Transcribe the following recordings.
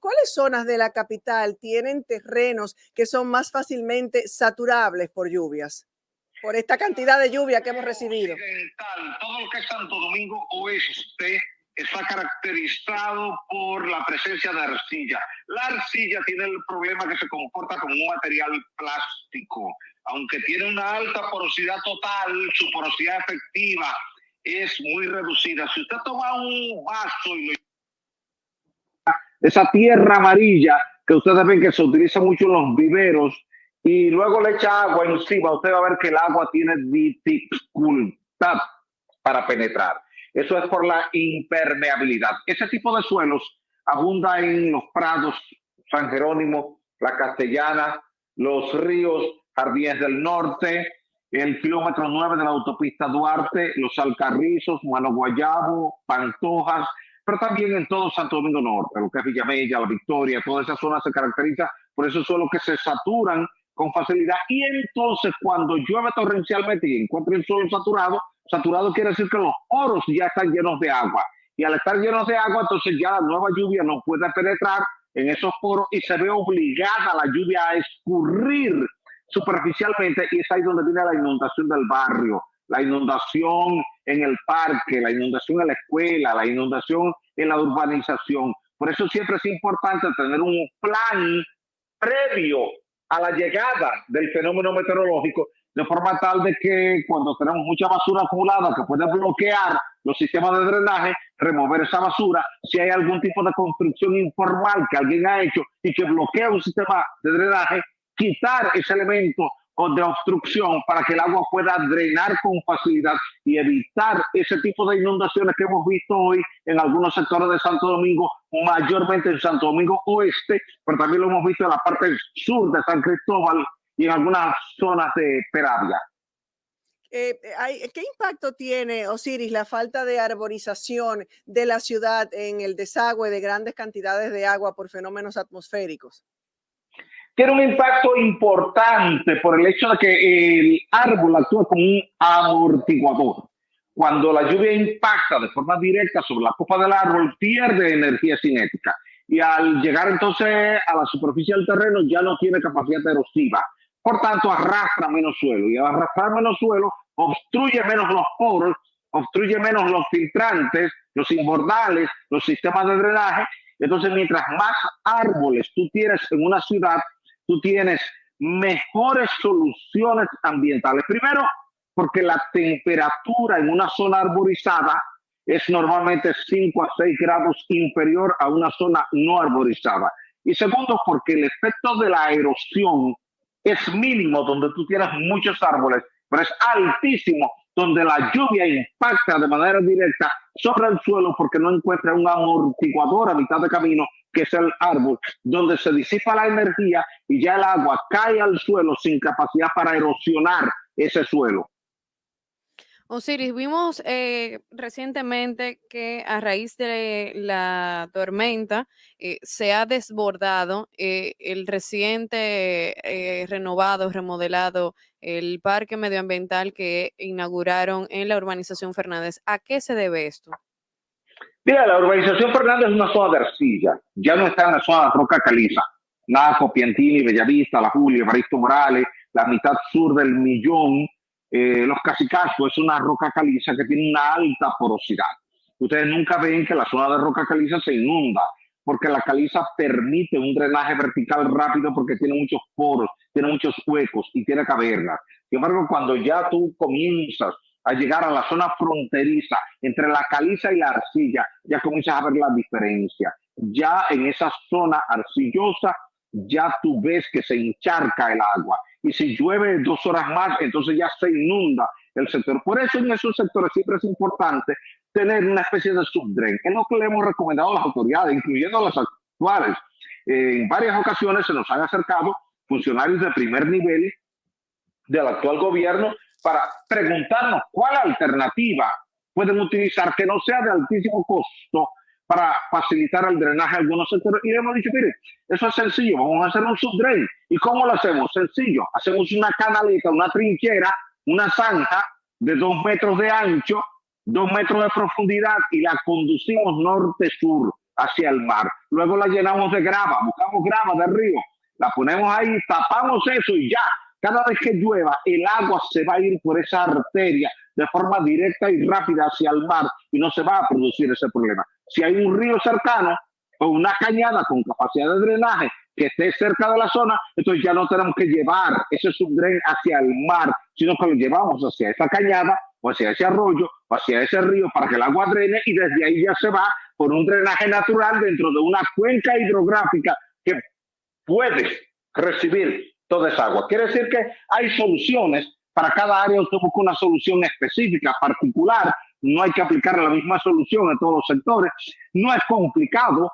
¿cuáles zonas de la capital tienen terrenos que son más fácilmente saturables por lluvias? Por esta cantidad de lluvia que hemos recibido. Todo lo que es Santo Domingo Oeste está caracterizado por la presencia de arcilla. La arcilla tiene el problema que se comporta como un material plástico. Aunque tiene una alta porosidad total, su porosidad efectiva es muy reducida. Si usted toma un vaso y esa tierra amarilla que ustedes ven que se utiliza mucho en los viveros y luego le echa agua encima, usted va a ver que el agua tiene dificultad para penetrar. Eso es por la impermeabilidad. Ese tipo de suelos abunda en los prados, San Jerónimo, La Castellana, los ríos, Jardines del Norte, el kilómetro 9 de la autopista Duarte, los Alcarrizos, Mano Guayabo, Pantojas, pero también en todo Santo Domingo Norte, lo que es Villamella, La Victoria, toda esa zona se caracteriza por esos suelos que se saturan con facilidad. Y entonces cuando llueve torrencialmente y encuentra el suelo saturado quiere decir que los poros ya están llenos de agua. Y al estar llenos de agua, entonces ya la nueva lluvia no puede penetrar en esos poros y se ve obligada la lluvia a escurrir superficialmente, y es ahí donde viene la inundación del barrio, la inundación en el parque, la inundación en la escuela, la inundación en la urbanización. Por eso siempre es importante tener un plan previo a la llegada del fenómeno meteorológico, de forma tal de que cuando tenemos mucha basura acumulada que puede bloquear los sistemas de drenaje, remover esa basura. Si hay algún tipo de construcción informal que alguien ha hecho y que bloquea un sistema de drenaje, quitar ese elemento de obstrucción para que el agua pueda drenar con facilidad y evitar ese tipo de inundaciones que hemos visto hoy en algunos sectores de Santo Domingo, mayormente en Santo Domingo Oeste, pero también lo hemos visto en la parte sur de San Cristóbal y en algunas zonas de Peravia. ¿Qué impacto tiene, Osiris, la falta de arborización de la ciudad en el desagüe de grandes cantidades de agua por fenómenos atmosféricos? Tiene un impacto importante por el hecho de que el árbol actúa como un amortiguador. Cuando la lluvia impacta de forma directa sobre la copa del árbol, pierde energía cinética. Y al llegar entonces a la superficie del terreno, ya no tiene capacidad erosiva. Por tanto, arrastra menos suelo. Y al arrastrar menos suelo, obstruye menos los poros, obstruye menos los filtrantes, los invernales, los sistemas de drenaje. Entonces, mientras más árboles tú tienes en una ciudad, tú tienes mejores soluciones ambientales. Primero, porque la temperatura en una zona arborizada es normalmente 5 a 6 grados inferior a una zona no arborizada. Y segundo, porque el efecto de la erosión es mínimo donde tú tienes muchos árboles, pero es altísimo donde la lluvia impacta de manera directa sobre el suelo porque no encuentra un amortiguador a mitad de camino, que es el árbol, donde se disipa la energía y ya el agua cae al suelo sin capacidad para erosionar ese suelo. Osiris, vimos recientemente que a raíz de la tormenta se ha desbordado el reciente renovado, remodelado, el parque medioambiental que inauguraron en la urbanización Fernández. ¿A qué se debe esto? Mira, la urbanización Fernández es una zona de arcilla, ya no está en la zona de roca caliza. Naco, Piantini, Bellavista, La Julia, Evaristo Morales, la mitad sur del Millón, los Cacicazgos, es una roca caliza que tiene una alta porosidad. Ustedes nunca ven que la zona de roca caliza se inunda, porque la caliza permite un drenaje vertical rápido porque tiene muchos poros, tiene muchos huecos y tiene cavernas. Sin embargo, cuando ya tú comienzas a llegar a la zona fronteriza entre la caliza y la arcilla, ya comienzas a ver la diferencia. Ya en esa zona arcillosa, ya tú ves que se encharca el agua. Y si llueve 2 horas más, entonces ya se inunda el sector. Por eso en esos sectores siempre es importante tener una especie de subdren. Es lo que le hemos recomendado a las autoridades, incluyendo a las actuales. En varias ocasiones se nos han acercado funcionarios de primer nivel del actual gobierno para preguntarnos cuál alternativa pueden utilizar que no sea de altísimo costo para facilitar el drenaje a algunos sectores. Y hemos dicho, mire, eso es sencillo, vamos a hacer un subdrain. ¿Y cómo lo hacemos? Sencillo, hacemos una canaleta, una trinchera, una zanja de 2 metros de ancho, 2 metros de profundidad y la conducimos norte-sur. hacia el mar. Luego la llenamos de grava, buscamos grava del río, la ponemos ahí, tapamos eso y ya. Cada vez que llueva, el agua se va a ir por esa arteria de forma directa y rápida hacia el mar y no se va a producir ese problema. Si hay un río cercano o una cañada con capacidad de drenaje que esté cerca de la zona, entonces ya no tenemos que llevar ese subdren hacia el mar, sino que lo llevamos hacia esa cañada o hacia ese arroyo o hacia ese río para que el agua drene y desde ahí ya se va por un drenaje natural dentro de una cuenca hidrográfica que puede recibir toda esa agua. Quiere decir que hay soluciones para cada área. Usted busca una solución específica, particular. No hay que aplicar la misma solución en todos los sectores. No es complicado.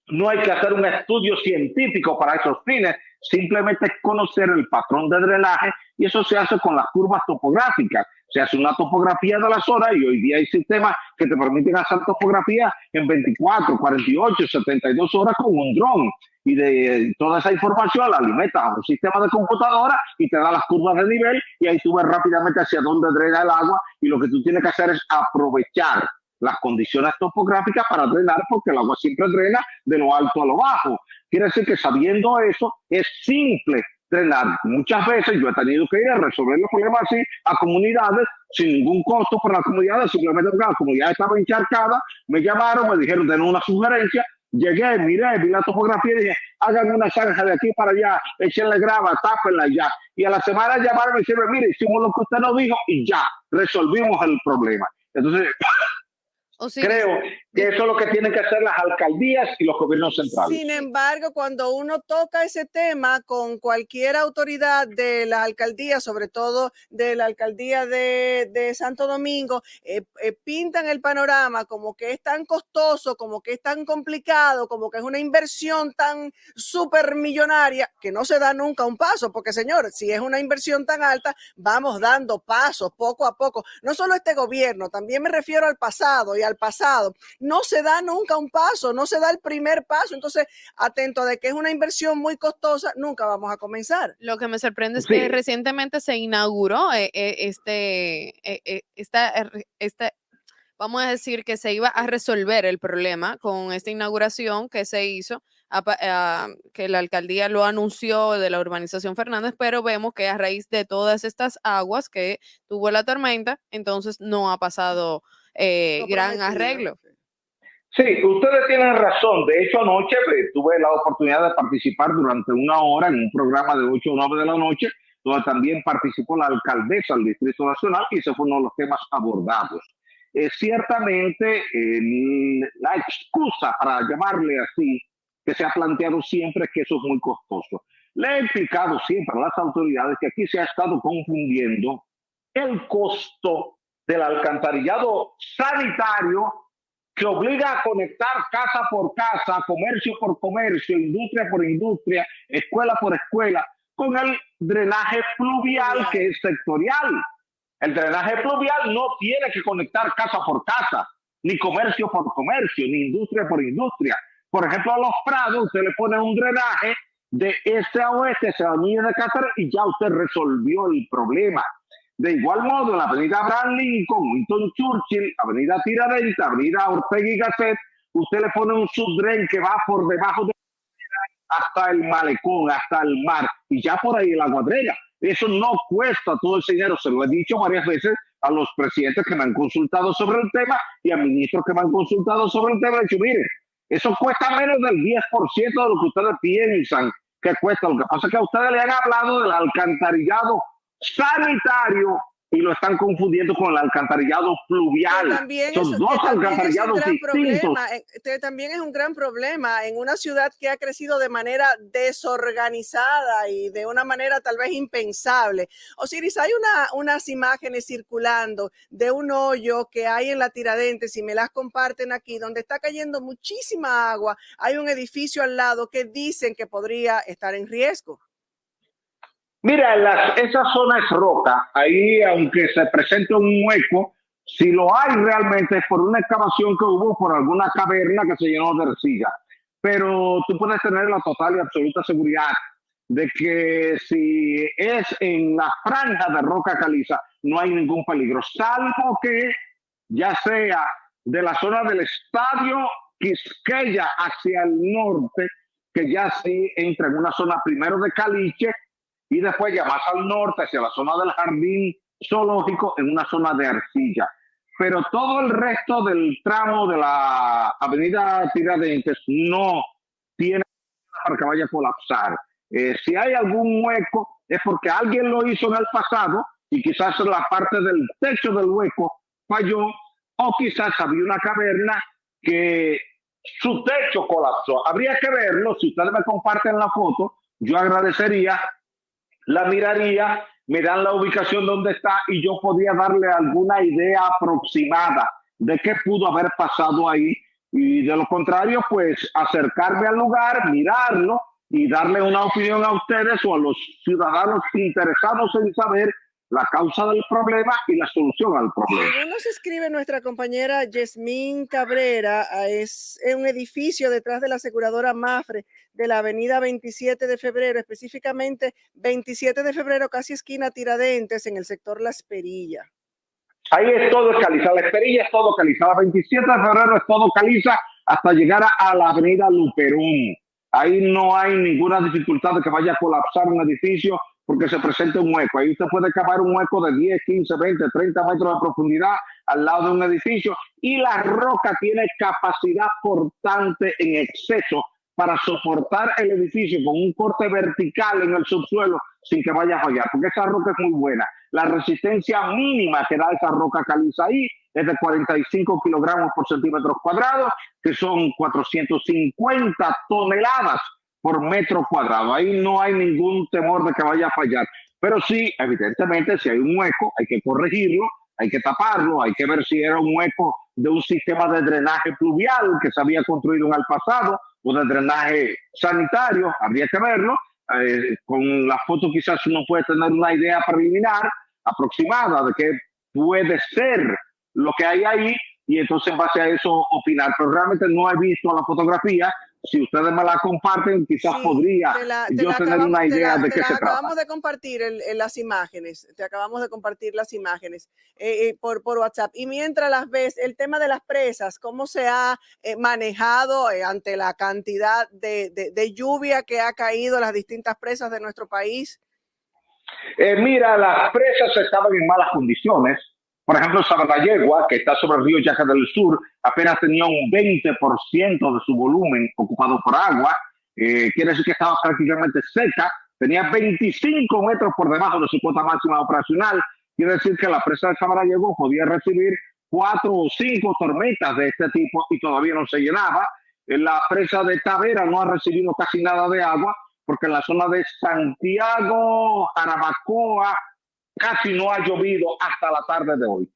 No hay que hacer un estudio científico para esos fines. Simplemente conocer el patrón de drenaje y eso se hace con las curvas topográficas. Se hace una topografía de la zona y hoy día hay sistemas que te permiten hacer topografía en 24, 48, 72 horas con un dron. Y de toda esa información la alimentas a un sistema de computadora y te da las curvas de nivel y ahí tú ves rápidamente hacia dónde drena el agua y lo que tú tienes que hacer es aprovechar las condiciones topográficas para drenar porque el agua siempre drena de lo alto a lo bajo. Quiere decir que sabiendo eso es simple drenar. Muchas veces yo he tenido que ir a resolver los problemas así a comunidades sin ningún costo para las comunidades, simplemente porque la comunidad estaba encharcada, me llamaron, me dijeron, den una sugerencia. Llegué, miré, vi la topografía y dije, hagan una zanja de aquí para allá, échenle grava, tápenla ya. Y a la semana llamaron y me dijeron, mire, hicimos lo que usted nos dijo y ya, resolvimos el problema. Entonces, creo que eso es lo que tienen que hacer las alcaldías y los gobiernos centrales. Sin embargo, cuando uno toca ese tema con cualquier autoridad de la alcaldía, sobre todo de la alcaldía de Santo Domingo, pintan el panorama como que es tan costoso, como que es tan complicado, como que es una inversión tan súper millonaria que no se da nunca un paso, porque señor, si es una inversión tan alta, vamos dando pasos poco a poco. No solo este gobierno, también me refiero al pasado y al pasado. No se da nunca un paso, no se da el primer paso. Entonces, atento de que es una inversión muy costosa, nunca vamos a comenzar. Lo que me sorprende es que recientemente se inauguró vamos a decir que se iba a resolver el problema con esta inauguración que se hizo, que la alcaldía lo anunció de la urbanización Fernández, pero vemos que a raíz de todas estas aguas que tuvo la tormenta, entonces no ha pasado gran arreglo. Sí, ustedes tienen razón. De hecho, anoche tuve la oportunidad de participar durante una hora en un programa de 8 o 9 de la noche, donde también participó la alcaldesa del Distrito Nacional y ese fue uno de los temas abordados. Ciertamente, la excusa, para llamarle así, que se ha planteado siempre es que eso es muy costoso. Le he explicado siempre a las autoridades que aquí se ha estado confundiendo el costo del alcantarillado sanitario que obliga a conectar casa por casa, comercio por comercio, industria por industria, escuela por escuela, con el drenaje pluvial que es sectorial. El drenaje pluvial no tiene que conectar casa por casa, ni comercio por comercio, ni industria por industria. Por ejemplo, a Los Prados usted le pone un drenaje de este a oeste, se avenida de Cáceres y ya usted resolvió el problema. De igual modo, en la avenida Abraham Lincoln, Winston Churchill, avenida Tiradentes, avenida Ortega y Gasset, usted le pone un subdren que va por debajo de hasta el malecón, hasta el mar, y ya por ahí el agua drena. Eso no cuesta todo ese dinero, se lo he dicho varias veces a los presidentes que me han consultado sobre el tema y a ministros que me han consultado sobre el tema. He dicho, mire, eso cuesta menos del 10% de lo que ustedes piensan que cuesta. Lo que pasa es que a ustedes le han hablado del alcantarillado sanitario y lo están confundiendo con el alcantarillado fluvial. Son dos alcantarillados distintos. También es un gran problema en una ciudad que ha crecido de manera desorganizada y de una manera tal vez impensable. Osiris, hay unas imágenes circulando de un hoyo que hay en la Tiradentes y me las comparten aquí, donde está cayendo muchísima agua. Hay un edificio al lado que dicen que podría estar en riesgo. Mira, esa zona es roca. Ahí, aunque se presente un hueco, si lo hay realmente es por una excavación que hubo por alguna caverna que se llenó de arcilla. Pero tú puedes tener la total y absoluta seguridad de que si es en la franja de roca caliza, no hay ningún peligro, salvo que ya sea de la zona del estadio Quisqueya hacia el norte, que ya sí entra en una zona primero de caliche y después ya más al norte hacia la zona del jardín zoológico en una zona de arcilla. Pero todo el resto del tramo de la avenida Tiradentes no tiene para que vaya a colapsar. Si hay algún hueco es porque alguien lo hizo en el pasado y quizás la parte del techo del hueco falló, o quizás había una caverna que su techo colapsó. Habría que verlo. Si ustedes me comparten la foto, yo agradecería, la miraría, me dan la ubicación donde está y yo podía darle alguna idea aproximada de qué pudo haber pasado ahí. Y de lo contrario, pues acercarme al lugar, mirarlo y darle una opinión a ustedes o a los ciudadanos interesados en saber la causa del problema y la solución al problema. Según nos escribe nuestra compañera Yasmín Cabrera, es un edificio detrás de la aseguradora Mafre de la avenida 27 de febrero, específicamente 27 de febrero, casi esquina Tiradentes, en el sector Las Perillas. Ahí es todo Caliza, La Esperilla es todo Caliza, la 27 de febrero es todo Caliza hasta llegar a la avenida Luperón. Ahí no hay ninguna dificultad de que vaya a colapsar un edificio porque se presente un hueco. Ahí usted puede cavar un hueco de 10, 15, 20, 30 metros de profundidad al lado de un edificio y la roca tiene capacidad portante en exceso para soportar el edificio con un corte vertical en el subsuelo sin que vaya a fallar, porque esa roca es muy buena. La resistencia mínima que da esa roca caliza ahí es de 45 kilogramos por centímetro cuadrado, que son 450 toneladas por metro cuadrado. Ahí no hay ningún temor de que vaya a fallar. Pero sí, evidentemente, si hay un hueco, hay que corregirlo, hay que taparlo, hay que ver si era un hueco de un sistema de drenaje pluvial que se había construido en el pasado o de drenaje sanitario, habría que verlo. Con la foto quizás uno puede tener una idea preliminar, aproximada de qué puede ser lo que hay ahí y entonces en base a eso opinar. Pero realmente no he visto la fotografía. Si ustedes me la comparten, quizás Sí, podría yo tener una idea de qué se trata. Acabamos de compartir las imágenes, te acabamos de compartir las imágenes por WhatsApp. Y mientras las ves, el tema de las presas, ¿cómo se ha manejado ante la cantidad de lluvia que ha caído en las distintas presas de nuestro país? Mira, las presas estaban en malas condiciones. Por ejemplo, Sabanayegua, que está sobre el río Yaca del Sur, apenas tenía un 20% de su volumen ocupado por agua. Quiere decir que estaba prácticamente seca. Tenía 25 metros por debajo de su cuota máxima operacional. Quiere decir que la presa de Sabanayegua podía recibir 4 o 5 tormentas de este tipo y todavía no se llenaba. La presa de Tavera no ha recibido casi nada de agua porque en la zona de Santiago, Jarabacoa, casi no ha llovido hasta la tarde de hoy.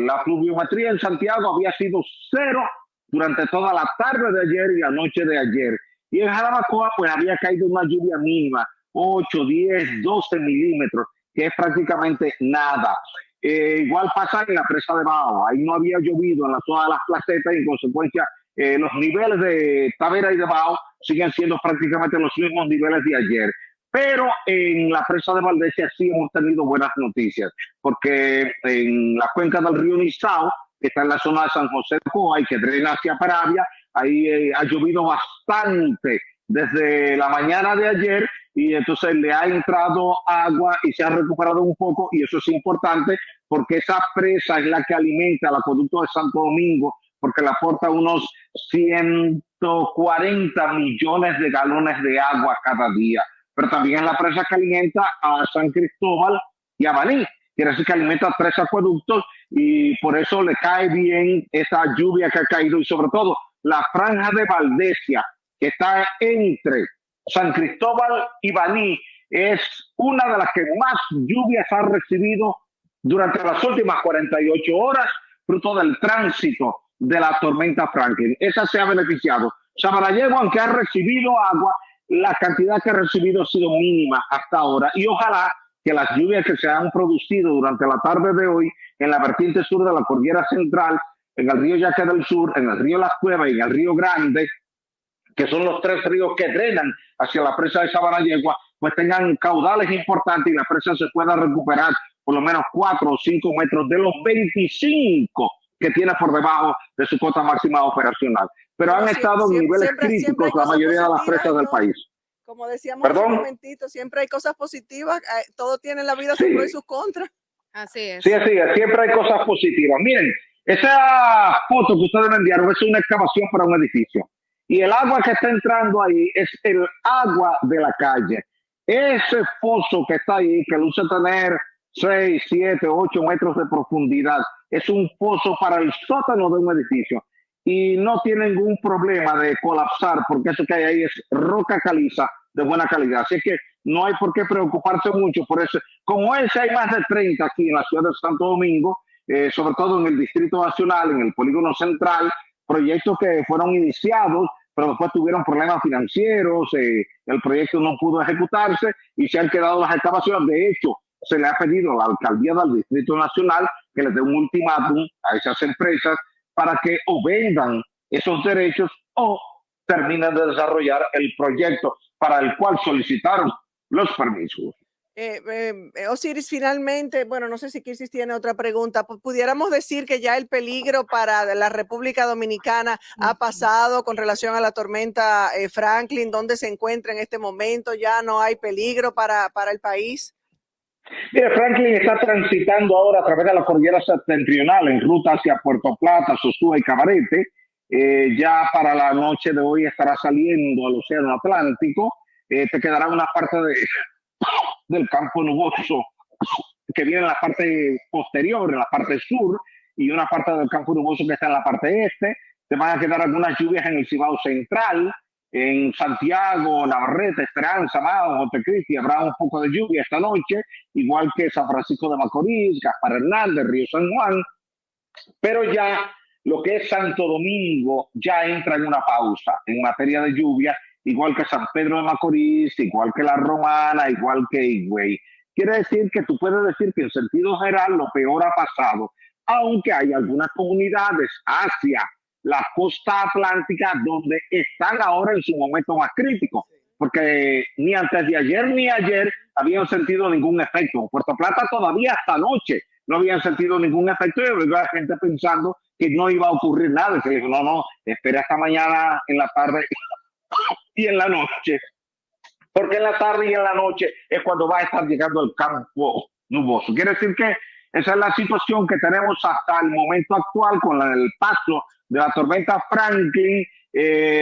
La pluviometría en Santiago había sido 0 durante toda la tarde de ayer y la noche de ayer. Y en Jarabacoa pues había caído una lluvia mínima, 8, 10, 12 milímetros, que es prácticamente nada. Igual pasa en la presa de Bao, ahí no había llovido en la zona de las placetas y en consecuencia los niveles de Tavera y de Bao siguen siendo prácticamente los mismos niveles de ayer. Pero en la presa de Valdesia sí hemos tenido buenas noticias, porque en la cuenca del río Nizao, que está en la zona de San José de Coa y que drena hacia Peravia, ahí ha llovido bastante desde la mañana de ayer y entonces le ha entrado agua y se ha recuperado un poco y eso es importante porque esa presa es la que alimenta el acueducto de Santo Domingo porque le aporta unos 140 millones de galones de agua cada día. Pero también es la presa que alimenta a San Cristóbal y a Baní. Quiere decir que alimenta 3 acueductos y por eso le cae bien esa lluvia que ha caído y sobre todo la franja de Valdesia que está entre San Cristóbal y Baní es una de las que más lluvias ha recibido durante las últimas 48 horas, fruto del tránsito de la tormenta Franklin. Esa se ha beneficiado. Sabanayegua, aunque ha recibido agua, la cantidad que ha recibido ha sido mínima hasta ahora y ojalá que las lluvias que se han producido durante la tarde de hoy en la vertiente sur de la Cordillera Central, en el río Yaque del Sur, en el río Las Cuevas y en el río Grande, que son los 3 ríos que drenan hacia la presa de Sabanayegua, pues tengan caudales importantes y la presa se pueda recuperar por lo menos 4 o 5 metros de los 25 que tiene por debajo de su cota máxima operacional. Pero han estado en niveles críticos la mayoría de las presas del país. Como decíamos hace un momentito, siempre hay cosas positivas, todo tiene en la vida sus pros y sus contras. Así es. Sí, siempre hay cosas positivas. Miren, esa foto que ustedes me enviaron es una excavación para un edificio. Y el agua que está entrando ahí es el agua de la calle. Ese pozo que está ahí, que luce tener 6, 7, 8 metros de profundidad, es un pozo para el sótano de un edificio. Y no tiene ningún problema de colapsar, porque eso que hay ahí es roca caliza de buena calidad. Así que no hay por qué preocuparse mucho por eso. Como ese hay más de 30 aquí en la ciudad de Santo Domingo, sobre todo en el Distrito Nacional, en el Polígono Central, proyectos que fueron iniciados, pero después tuvieron problemas financieros, el proyecto no pudo ejecutarse y se han quedado las excavaciones. De hecho, se le ha pedido a la alcaldía del Distrito Nacional que le dé un ultimátum a esas empresas para que o vendan esos derechos o terminen de desarrollar el proyecto para el cual solicitaron los permisos. Osiris, finalmente, bueno, no sé si Kirsis tiene otra pregunta. Pudiéramos decir que ya el peligro para la República Dominicana ha pasado con relación a la tormenta Franklin, ¿dónde se encuentra en este momento? ¿Ya no hay peligro para el país? Mire, Franklin está transitando ahora a través de la cordillera septentrional en ruta hacia Puerto Plata, Sosúa y Cabarete. Ya para la noche de hoy estará saliendo al Océano Atlántico. Te quedará una parte del campo nuboso que viene en la parte posterior, en la parte sur, y una parte del campo nuboso que está en la parte este. Te van a quedar algunas lluvias en el Cibao Central, en Santiago, Navarrete, Esperanza, Mao, Montecristi. Habrá un poco de lluvia esta noche, igual que San Francisco de Macorís, Gaspar Hernández, Río San Juan. Pero ya lo que es Santo Domingo ya entra en una pausa en materia de lluvia, igual que San Pedro de Macorís, igual que La Romana, igual que Higüey. Quiere decir que tú puedes decir que en sentido general lo peor ha pasado, aunque hay algunas comunidades hacia la costa atlántica donde están ahora en su momento más crítico, porque ni antes de ayer ni ayer habían sentido ningún efecto. En Puerto Plata todavía hasta anoche no habían sentido ningún efecto, y había gente pensando que no iba a ocurrir nada. Y se dijo, no, espera hasta mañana en la tarde y en la noche, porque en la tarde y en la noche es cuando va a estar llegando el campo nuboso. Quiere decir que esa es la situación que tenemos hasta el momento actual con el paso de la tormenta Franklin,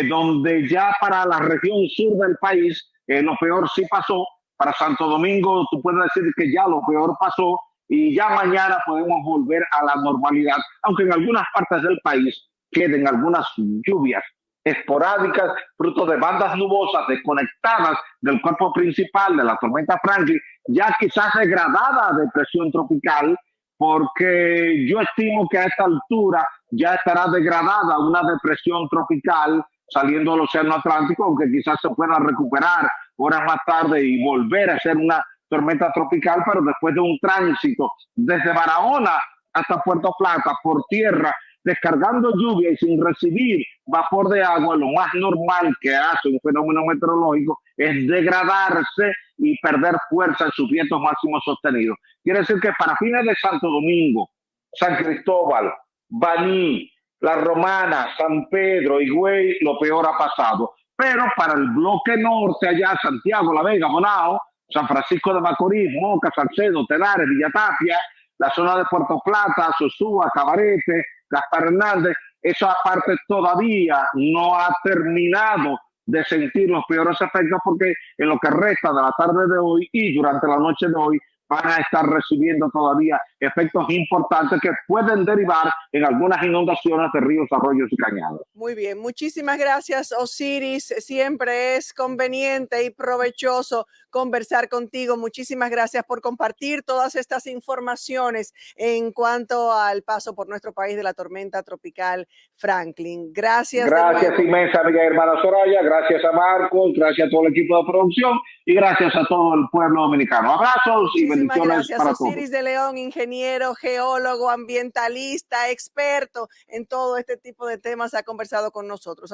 donde ya para la región sur del país lo peor sí pasó. Para Santo Domingo tú puedes decir que ya lo peor pasó y ya mañana podemos volver a la normalidad, aunque en algunas partes del país queden algunas lluvias esporádicas, fruto de bandas nubosas desconectadas del cuerpo principal de la tormenta Franklin, ya quizás degradada a depresión tropical, porque yo estimo que a esta altura ya estará degradada a una depresión tropical saliendo del Océano Atlántico, aunque quizás se pueda recuperar horas más tarde y volver a ser una tormenta tropical, pero después de un tránsito desde Barahona hasta Puerto Plata por tierra, descargando lluvia y sin recibir vapor de agua, lo más normal que hace un fenómeno meteorológico es degradarse y perder fuerza en sus vientos máximos sostenidos. Quiere decir que para fines de Santo Domingo, San Cristóbal, Baní, La Romana, San Pedro, Higüey, lo peor ha pasado. Pero para el bloque norte, allá Santiago, La Vega, Bonao, San Francisco de Macorís, Moca, Salcedo, Tenares, Villa Tapia, la zona de Puerto Plata, Sosúa, Cabarete, Gaspar Hernández, esa parte todavía no ha terminado de sentir los peores efectos, porque en lo que resta de la tarde de hoy y durante la noche de hoy van a estar recibiendo todavía efectos importantes que pueden derivar en algunas inundaciones de ríos, arroyos y cañados. Muy bien, muchísimas gracias, Osiris. Siempre es conveniente y provechoso conversar contigo. Muchísimas gracias por compartir todas estas informaciones en cuanto al paso por nuestro país de la tormenta tropical Franklin. Gracias. Gracias inmensa, amiga hermana Soraya. Gracias a Marcos, gracias a todo el equipo de producción y gracias a todo el pueblo dominicano. Abrazos y bendiciones gracias, para Osiris todos. de León, ingeniero, geólogo, ambientalista, experto en todo este tipo de temas, ha conversado con nosotros.